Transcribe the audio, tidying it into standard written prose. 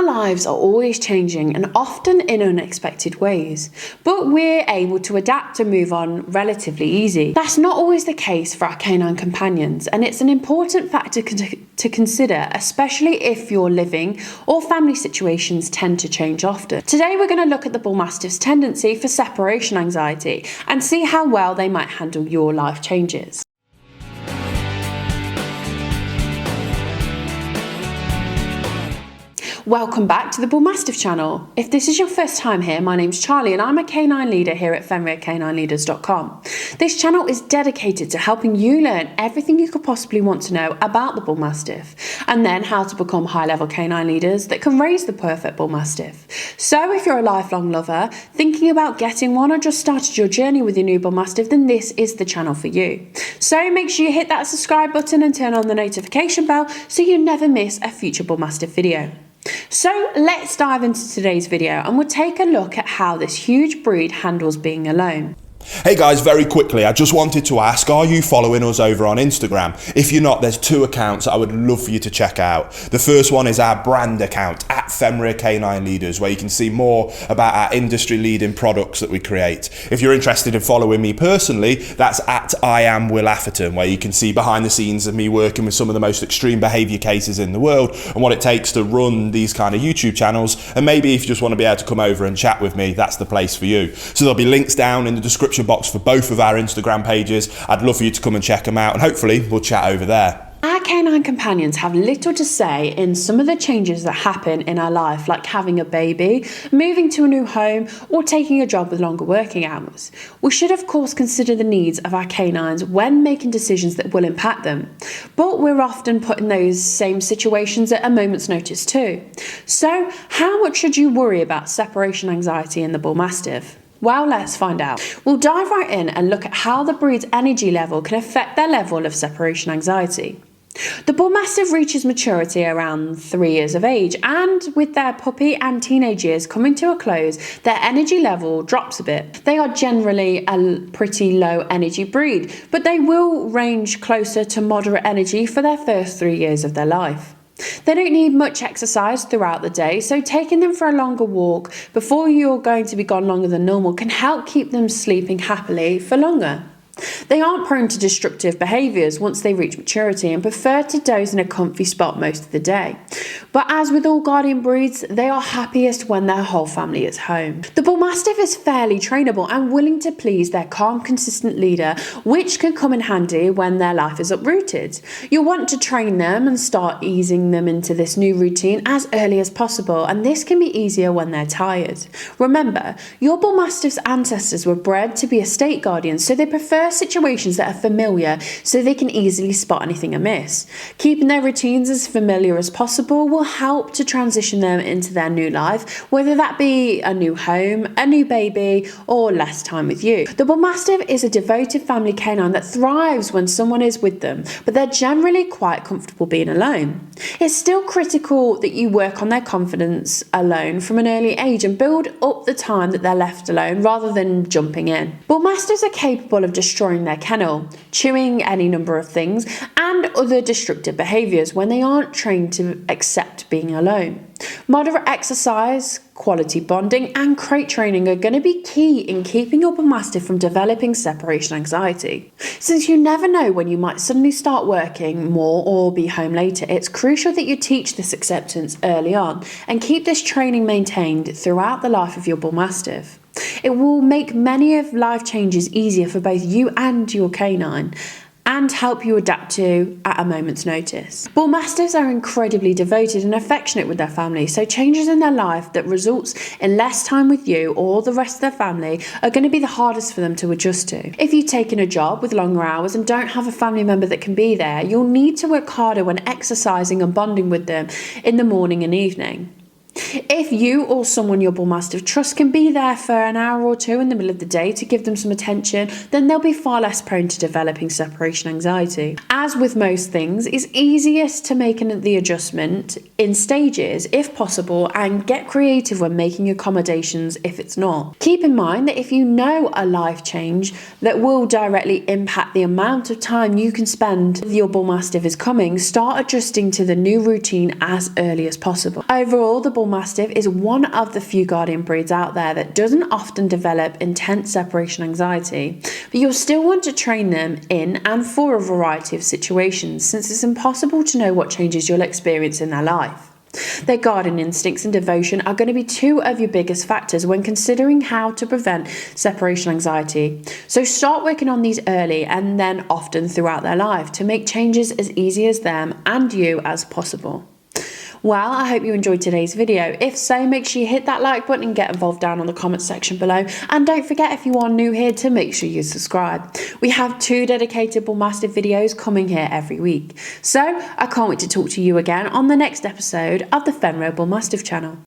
lives are always changing and often in unexpected ways, but we're able to adapt and move on relatively easy. That's not always the case for our canine companions, and it's an important factor to consider, especially if your living or family situations tend to change often. Today we're going to look at the Bull Mastiff's tendency for separation anxiety and see how well they might handle your life changes. Welcome back to the Bull Mastiff channel. If this is your first time here, my name's Charlie and I'm a canine leader here at FenrirCanineLeaders.com. This channel is dedicated to helping you learn everything you could possibly want to know about the Bull Mastiff and then how to become high-level canine leaders that can raise the perfect Bull Mastiff. So if you're a lifelong lover, thinking about getting one or just started your journey with your new Bull Mastiff, then this is the channel for you. So make sure you hit that subscribe button and turn on the notification bell so you never miss a future Bull Mastiff video. So let's dive into today's video and we'll take a look at how this huge breed handles being alone. Hey guys, very quickly, I just wanted to ask, are you following us over on Instagram? If you're not, there's two accounts I would love for you to check out. The first one is our brand account, at Fenrir Canine Leaders, where you can see more about our industry-leading products that we create. If you're interested in following me personally, that's at I am Will Atherton, where you can see behind the scenes of me working with some of the most extreme behaviour cases in the world and what it takes to run these kind of YouTube channels. And maybe if you just want to be able to come over and chat with me, that's the place for you. So there'll be links down in the description box for both of our Instagram pages. I'd love for you to come and check them out and hopefully we'll chat over there. Our canine companions have little to say in some of the changes that happen in our life, like having a baby, moving to a new home, or taking a job with longer working hours. We should of course consider the needs of our canines when making decisions that will impact them, but we're often put in those same situations at a moment's notice too. So how much should you worry about separation anxiety in the Bull Mastiff? Well, let's find out. We'll dive right in and look at how the breed's energy level can affect their level of separation anxiety. The Bull Mastiff reaches maturity around 3 years of age, and with their puppy and teenage years coming to a close, their energy level drops a bit. They are generally a pretty low energy breed, but they will range closer to moderate energy for their first 3 years of their life. They don't need much exercise throughout the day, so taking them for a longer walk before you're going to be gone longer than normal can help keep them sleeping happily for longer. They aren't prone to destructive behaviours once they reach maturity and prefer to doze in a comfy spot most of the day. But as with all guardian breeds, they are happiest when their whole family is home. The Bull Mastiff is fairly trainable and willing to please their calm, consistent leader, which can come in handy when their life is uprooted. You'll want to train them and start easing them into this new routine as early as possible, and this can be easier when they're tired. Remember, your Bull Mastiff's ancestors were bred to be estate guardians, so they prefer situations that are familiar so they can easily spot anything amiss. Keeping their routines as familiar as possible will help to transition them into their new life, whether that be a new home, a new baby, or less time with you. The Bull Mastiff is a devoted family canine that thrives when someone is with them, but they're generally quite comfortable being alone. It's still critical that you work on their confidence alone from an early age and build up the time that they're left alone rather than jumping in. Bull Mastiffs are capable of destroying their kennel, chewing any number of things, and other destructive behaviours when they aren't trained to accept being alone. Moderate exercise, quality bonding, and crate training are going to be key in keeping your Bull Mastiff from developing separation anxiety. Since you never know when you might suddenly start working more or be home later, it's crucial that you teach this acceptance early on and keep this training maintained throughout the life of your Bull Mastiff. It will make many of life changes easier for both you and your canine and help you adapt to at a moment's notice. Bull Mastiffs are incredibly devoted and affectionate with their family, so changes in their life that results in less time with you or the rest of their family are going to be the hardest for them to adjust to. If you've taken a job with longer hours and don't have a family member that can be there, you'll need to work harder when exercising and bonding with them in the morning and evening. If you or someone your Bull Mastiff trusts can be there for an hour or two in the middle of the day to give them some attention, then they'll be far less prone to developing separation anxiety. As with most things, it's easiest to make the adjustment in stages if possible, and get creative when making accommodations if it's not. Keep in mind that if you know a life change that will directly impact the amount of time you can spend with your Bull Mastiff is coming, start adjusting to the new routine as early as possible. Overall, the Bull Mastiff is one of the few guardian breeds out there that doesn't often develop intense separation anxiety, but you'll still want to train them in and for a variety of situations, since it's impossible to know what changes you'll experience in their life. Their guardian instincts and devotion are going to be two of your biggest factors when considering how to prevent separation anxiety. So start working on these early and then often throughout their life to make changes as easy as them and you as possible. Well, I hope you enjoyed today's video. If so, make sure you hit that like button and get involved down on the comments section below. And don't forget, if you are new here, to make sure you subscribe. We have 2 dedicated Bull Mastiff videos coming here every week. So I can't wait to talk to you again on the next episode of the Fenrir Bull Mastiff channel.